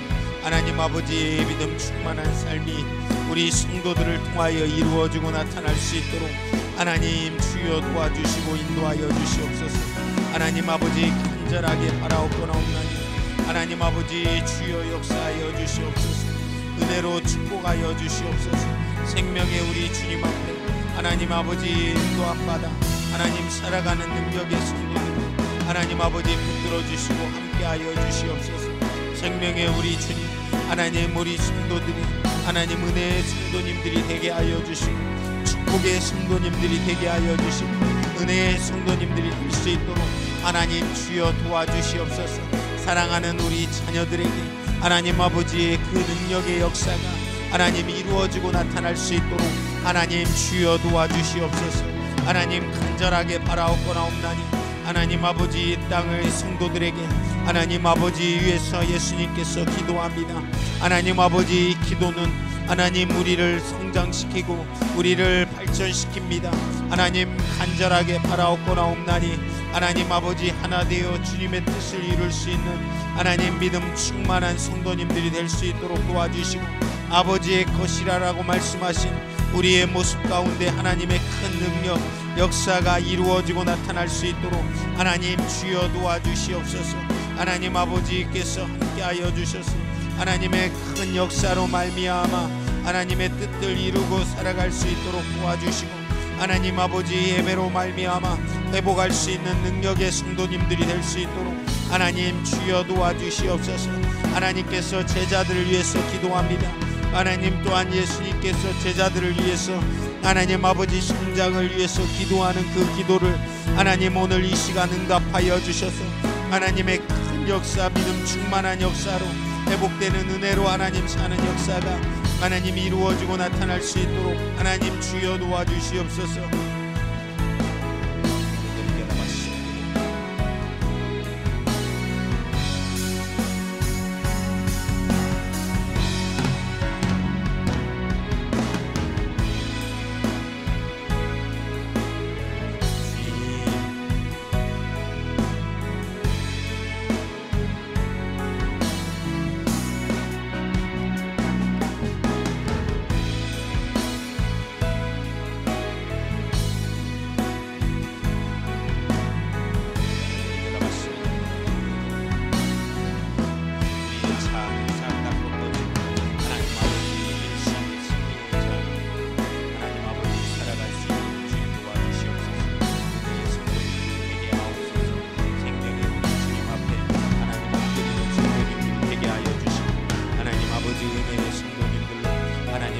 A: 하나님 아버지의 믿음 충만한 삶이 우리 성도들을 통하여 이루어지고 나타날 수 있도록 하나님 주여 도와주시고 인도하여 주시옵소서. 하나님 아버지 간절하게 바라옵거나옵나니 하나님 아버지 주여 역사하여 주시옵소서. 은혜로 축복하여 주시옵소서. 생명의 우리 주님 앞에 하나님 아버지 인도함받아 하나님 살아가는 능력의 성도들 하나님 아버지 붙들어 주시고 함께하여 주시옵소서. 생명의 우리 주님 하나님 우리 성도들이 하나님 은혜의 성도님들이 되게 하여 주시고 축복의 성도님들이 되게 하여 주시고 은혜의 성도님들이 될 수 있도록 하나님 주여 도와주시옵소서. 사랑하는 우리 자녀들에게 하나님 아버지의 그 능력의 역사가 하나님 이루어지고 나타날 수 있도록 하나님 주여 도와주시옵소서. 하나님 간절하게 바라옵고나옵나니 하나님 아버지 이 땅의 성도들에게 하나님 아버지 위해서 예수님께서 기도합니다. 하나님 아버지 이 기도는 하나님 우리를 성장시키고 우리를 발전시킵니다. 하나님 간절하게 바라옵고나옵나니 하나님 아버지 하나 되어 주님의 뜻을 이룰 수 있는 하나님 믿음 충만한 성도님들이 될 수 있도록 도와주시고 아버지의 것이라라고 말씀하신 우리의 모습 가운데 하나님의 큰 능력 역사가 이루어지고 나타날 수 있도록 하나님 주여 도와주시옵소서. 하나님 아버지께서 함께하여 주셔서 하나님의 큰 역사로 말미암아 하나님의 뜻을 이루고 살아갈 수 있도록 도와주시고 하나님 아버지 예배로 말미암아 회복할 수 있는 능력의 성도님들이 될 수 있도록 하나님 주여 도와주시옵소서. 하나님께서 제자들을 위해서 기도합니다. 하나님 또한 예수님께서 제자들을 위해서 하나님 아버지 성장을 위해서 기도하는 그 기도를 하나님 오늘 이 시간 응답하여 주셔서 하나님의 큰 역사 믿음 충만한 역사로 회복되는 은혜로 하나님 사는 역사가 하나님 이루어지고 나타날 수 있도록 하나님 주여 도와주시옵소서.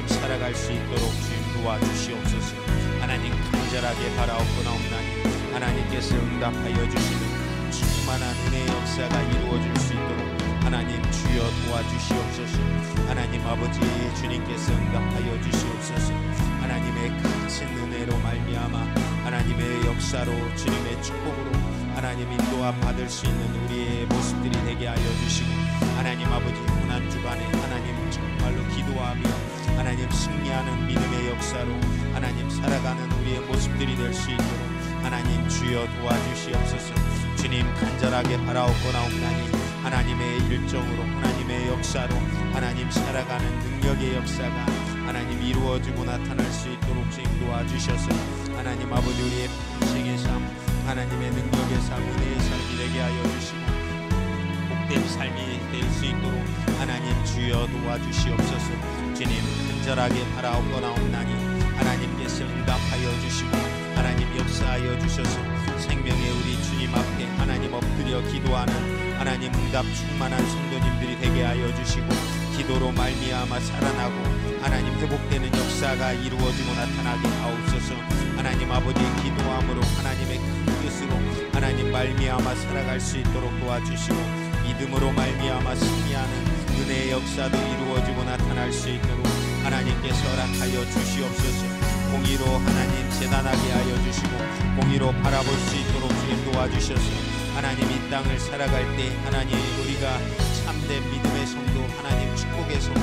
A: 살아갈 수 있도록 주님 도와주시옵소서. 하나님 간절하게 바라옵고나옵나니 하나님께서 응답하여 주시는 충만한 은혜의 역사가 이루어질 수 있도록 하나님 주여 도와주시옵소서. 하나님 아버지 주님께서 응답하여 주시옵소서. 하나님의 크신 은혜로 말미암아 하나님의 역사로 주님의 축복으로 하나님 인도함 받을 수 있는 우리의 모습들이 되게 하여 주시고 하나님 아버지 고난 주간에 하나님 정말로 기도하며 하나님 승리하는 믿음의 역사로 하나님 살아가는 우리의 모습들이 될 수 있도록 하나님 주여 도와주시옵소서. 주님 간절하게 바라옵고나옵나니 하나님의 일정으로 하나님의 역사로 하나님 살아가는 능력의 역사가 하나님 이루어지고 나타날 수 있도록 주님 도와주셔서 하나님 아버지 우리의 평생의 삶 하나님의 능력의 삶 은혜의 삶이 되게 하여 주시고 복된 삶이 될 수 있도록 하나님 주여 도와주시옵소서. 주님 간절하게 바라옵고나옵나니 하나님께서 응답하여 주시고 하나님 역사하여 주셔서 생명의 우리 주님 앞에 하나님 엎드려 기도하는 하나님 응답 충만한 성도님들이 되게 하여 주시고 기도로 말미암아 살아나고 하나님 회복되는 역사가 이루어지고 나타나게 하옵소서. 하나님 아버지 기도함으로 하나님의 큰 뜻으로 하나님 말미암아 살아갈 수 있도록 도와주시고 믿음으로 말미암아 승리하는 은혜의 역사도 이루어지고 나타날 수 있도록 하나님께서 허락하여 주시옵소서. 공의로 하나님 재단하게 하여 주시고 공의로 바라볼 수 있도록 주님 도와주셔서 하나님 이 땅을 살아갈 때 하나님 우리가 참된 믿음의 성도 하나님 축복의 성도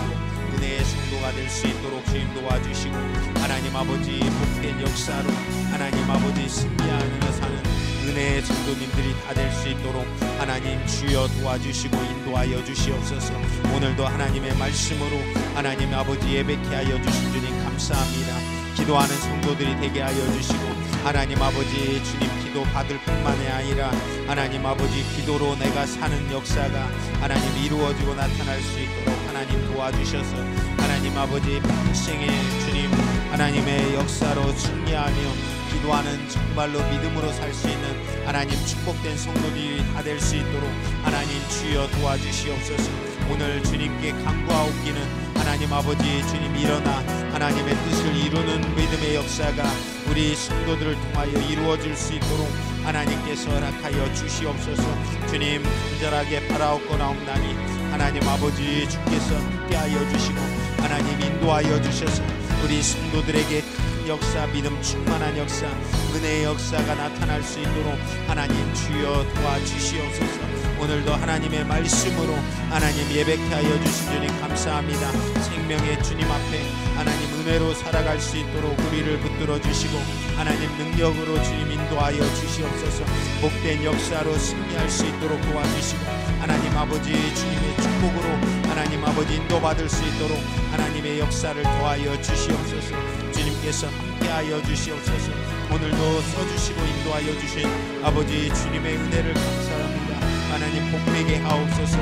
A: 은혜의 성도가 될 수 있도록 주님 도와주시고 하나님 아버지 복된 역사로 하나님 아버지 승리하며 사는 은혜의 성도님들이 다 될 수 있도록 하나님 주여 도와주시고 인도하여 주시옵소서. 오늘도 하나님의 말씀으로 하나님 아버지 예배케 하여 주신 주님 감사합니다. 기도하는 성도들이 되게 하여 주시고 하나님 아버지 주님 기도 기도 받을 뿐만이 아니라 하나님 아버지 기도로 내가 사는 역사가 하나님 이루어지고 나타날 수 있도록 하나님 도와주셔서 하나님 아버지 평생에 주님 하나님의 역사로 승리하며 기도하는 정말로 믿음으로 살 수 있는 하나님 축복된 성도들이 다 될 수 있도록 하나님 주여 도와주시옵소서. 오늘 주님께 간구하옵기는 하나님 아버지 주님 일어나 하나님의 뜻을 이루는 믿음의 역사가 우리 성도들을 통하여 이루어질 수 있도록 하나님께서 허락하여 주시옵소서. 주님 간절하게 바라옵고나옵나니 하나님 아버지 주께서 함께하여 주시고 하나님 인도하여 주셔서 우리 성도들에게 큰 역사, 믿음 충만한 역사, 은혜의 역사가 나타날 수 있도록 하나님 주여 도와주시옵소서. 오늘도 하나님의 말씀으로 하나님 예배케 하여 주신 주님 감사합니다. 생명의 주님 앞에 하나님 은혜로 살아갈 수 있도록 우리를 붙들어 주시고 하나님 능력으로 주님 인도하여 주시옵소서. 복된 역사로 승리할 수 있도록 도와주시고 하나님 아버지 주님의 축복으로 하나님 아버지 인도받을 수 있도록 하나님의 역사를 도하여 주시옵소서. 주님께서 함께하여 주시옵소서. 오늘도 써주시고 인도하여 주신 아버지 주님의 은혜를 감사합니다. 하나님 복되게 하옵소서.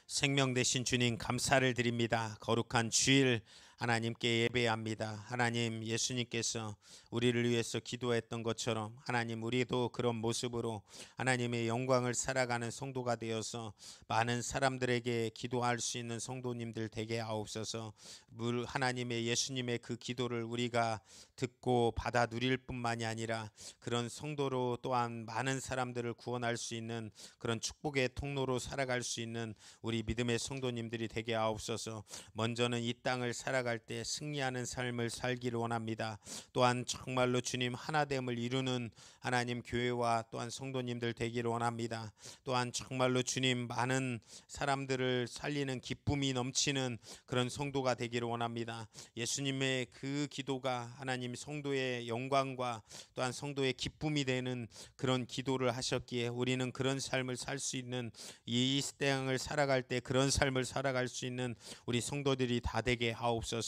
A: 생명 되신 주님 감사를 드립니다. 거룩한 주일 하나님께 예배합니다. 하나님 예수님께서 우리를 위해서 기도했던 것처럼 하나님 우리도 그런 모습으로 하나님의 영광을 살아가는 성도가 되어서 많은 사람들에게 기도할 수 있는 성도님들 되게 하옵소서. 하나님의 예수님의 그 기도를 우리가 듣고 받아 누릴 뿐만이 아니라 그런 성도로 또한 많은 사람들을 구원할 수 있는 그런 축복의 통로로 살아갈 수 있는 우리 믿음의 성도님들이 되게 하옵소서. 먼저는 이 땅을 살아갈 때 승리하는 삶을 살기를 원합니다. 또한 정말로 주님 하나됨을 이루는 하나님 교회와 또한 성도님들 되기를 원합니다. 또한 정말로 주님 많은 사람들을 살리는 기쁨이 넘치는 그런 성도가 되기를 원합니다. 예수님의 그 기도가 하나님 성도의 영광과 또한 성도의 기쁨이 되는 그런 기도를 하셨기에 우리는 그런 삶을 살 수 있는 이 땅을 살아갈 때 그런 삶을 살아갈 수 있는 우리 성도들이 다 되게 하옵소서.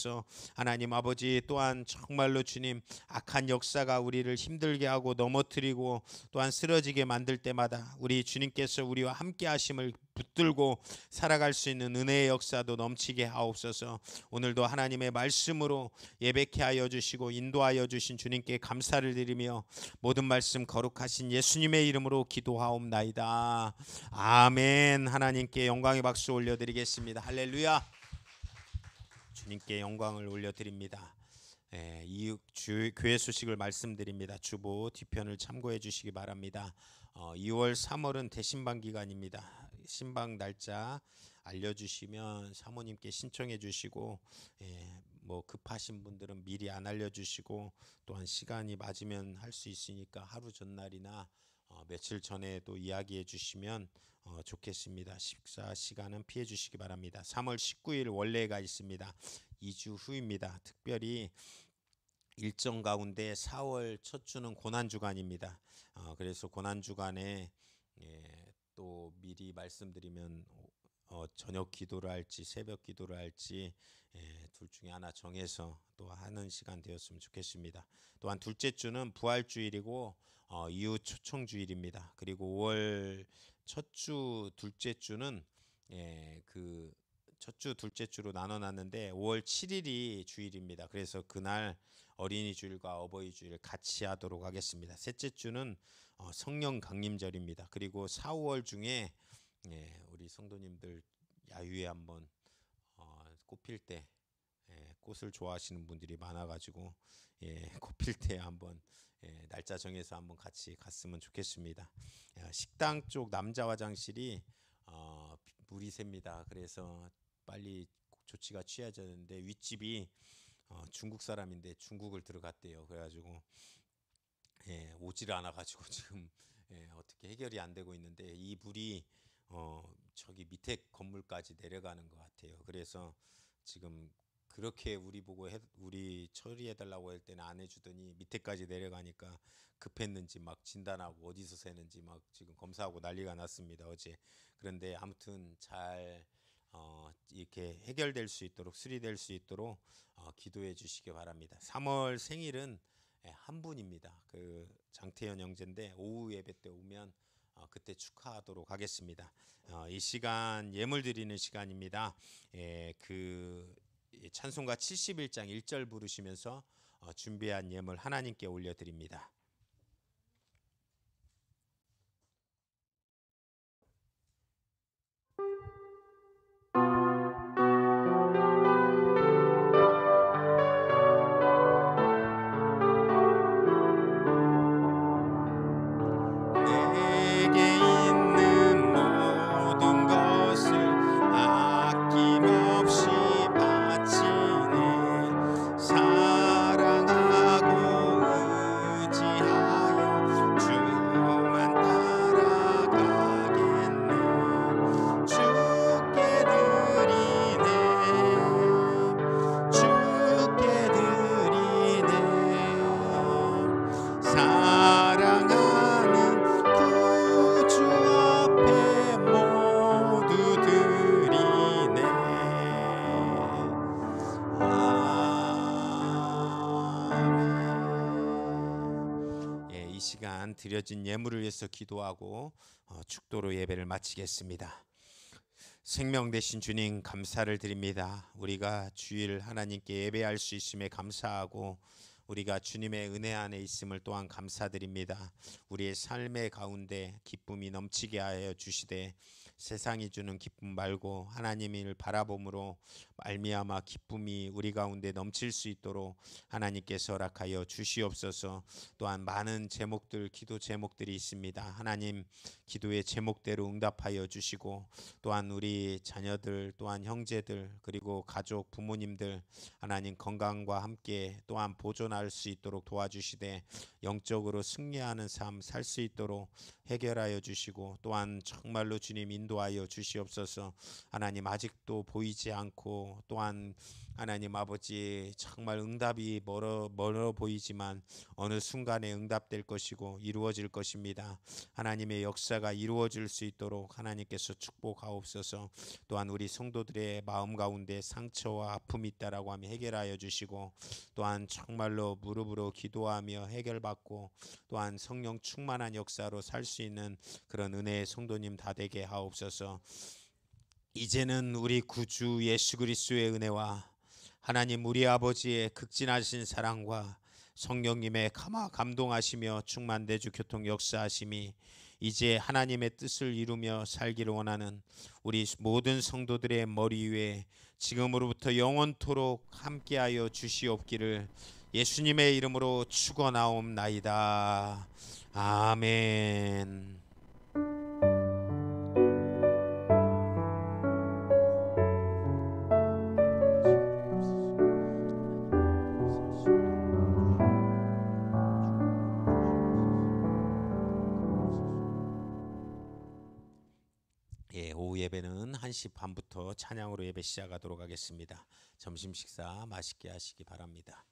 A: 하나님 아버지 또한 정말로 주님 악한 역사가 우리를 힘들게 하고 넘어뜨리고 또한 쓰러지게 만들 때마다 우리 주님께서 우리와 함께 하심을 붙들고 살아갈 수 있는 은혜의 역사도 넘치게 하옵소서. 오늘도 하나님의 말씀으로 예배케 하여 주시고 인도하여 주신 주님께 감사를 드리며 모든 말씀 거룩하신 예수님의 이름으로 기도하옵나이다. 아멘. 하나님께 영광의 박수 올려드리겠습니다. 할렐루야. 주님께 영광을 올려드립니다. 이 교회 소식을 말씀드립니다. 주보 뒤편을 참고해 주시기 바랍니다. 2월 3월은 대신방 기간입니다. 신방 날짜 알려주시면 사모님께 신청해 주시고 뭐 급하신 분들은 미리 안 알려주시고 또한 시간이 맞으면 할 수 있으니까 하루 전날이나 며칠 전에도 이야기해 주시면 좋겠습니다. 식사 시간은 피해 주시기 바랍니다. 3월 19일 원래가 있습니다. 2주 후입니다. 특별히 일정 가운데 4월 첫 주는 고난주간입니다. 그래서 고난주간에 또 미리 말씀드리면 저녁 기도를 할지 새벽 기도를 할지 둘 중에 하나 정해서 또 하는 시간 되었으면 좋겠습니다. 또한 둘째 주는 부활주일이고 이후 초청주일입니다. 그리고 5월 첫 주 둘째 주는 그 첫 주 둘째 주로 나눠놨는데 5월 7일이 주일입니다. 그래서 그날 어린이 주일과 어버이 주일 같이 하도록 하겠습니다. 셋째 주는 성령 강림절입니다. 그리고 4, 5월 중에 우리 성도님들 야유회 한번 꽃 필 때 꽃을 좋아하시는 분들이 많아가지고 꽃 필 때 한번 날짜 정해서 한번 같이 갔으면 좋겠습니다. 식당 쪽 남자 화장실이 물이 셉니다. 그래서 빨리 조치가 취해졌는데 윗집이 중국 사람인데 중국을 들어갔대요. 그래가지고 오지를 않아가지고 지금 어떻게 해결이 안 되고 있는데 이 물이 저기 밑에 건물까지 내려가는 것 같아요. 그래서 지금 그렇게 우리 보고 우리 처리해달라고 할 때는 안 해주더니 밑에까지 내려가니까 급했는지 막 진단하고 어디서 새는지 막 지금 검사하고 난리가 났습니다. 어제. 그런데 아무튼 잘 이렇게 해결될 수 있도록 수리될 수 있도록 기도해 주시기 바랍니다. 3월 생일은 한 분입니다. 그 장태현 형제인데 오후 예배 때 오면 그때 축하하도록 하겠습니다. 이 시간 예물 드리는 시간입니다. 그 찬송가 71장 1절 부르시면서 준비한 예물 하나님께 올려드립니다. 내게 있는 모든 것을 아낌없이 바치네. 사랑하고 의지하여 주만 따라가겠네. 주께 드리네. 주께 드리네. 사랑하는 구주 앞에 모두 드리네. 아멘. 이 시간 드려진 예물을 위해서 기도하고 축도로 예배를 마치겠습니다. 생명 되신 주님 감사를 드립니다. 우리가 주일 하나님께 예배할 수 있음에 감사하고 우리가 주님의 은혜 안에 있음을 또한 감사드립니다. 우리의 삶의 가운데 기쁨이 넘치게 하여 주시되 세상이 주는 기쁨 말고 하나님을 바라봄으로 말미암아 기쁨이 우리 가운데 넘칠 수 있도록 하나님께서 허락하여 주시옵소서. 또한 많은 제목들 기도 제목들이 있습니다. 하나님 기도의 제목대로 응답하여 주시고 또한 우리 자녀들 또한 형제들 그리고 가족 부모님들 하나님 건강과 함께 또한 보존할 수 있도록 도와주시되 영적으로 승리하는 삶 살 수 있도록 해결하여 주시고 또한 정말로 주님 인도하여 주시옵소서. 하나님 아직도 보이지 않고 또한 하나님 아버지 정말 응답이 멀어 보이지만 어느 순간에 응답될 것이고 이루어질 것입니다. 하나님의 역사가 이루어질 수 있도록 하나님께서 축복하옵소서. 또한 우리 성도들의 마음 가운데 상처와 아픔이 있다라고 하면 해결하여 주시고 또한 정말로 무릎으로 기도하며 해결받고 또한 성령 충만한 역사로 살 수 있는 그런 은혜의 성도님 다 되게 하옵소서. 이제는 우리 구주 예수 그리스도의 은혜와 하나님 우리 아버지의 극진하신 사랑과 성령님의 감동하시며 충만대주 교통 역사하심이 이제 하나님의 뜻을 이루며 살기를 원하는 우리 모든 성도들의 머리 위에 지금으로부터 영원토록 함께하여 주시옵기를 예수님의 이름으로 축원하옵나이다. 아멘. 오후 예배는 1시 반부터 찬양으로 예배 시작하도록 하겠습니다. 점심 식사 맛있게 하시기 바랍니다.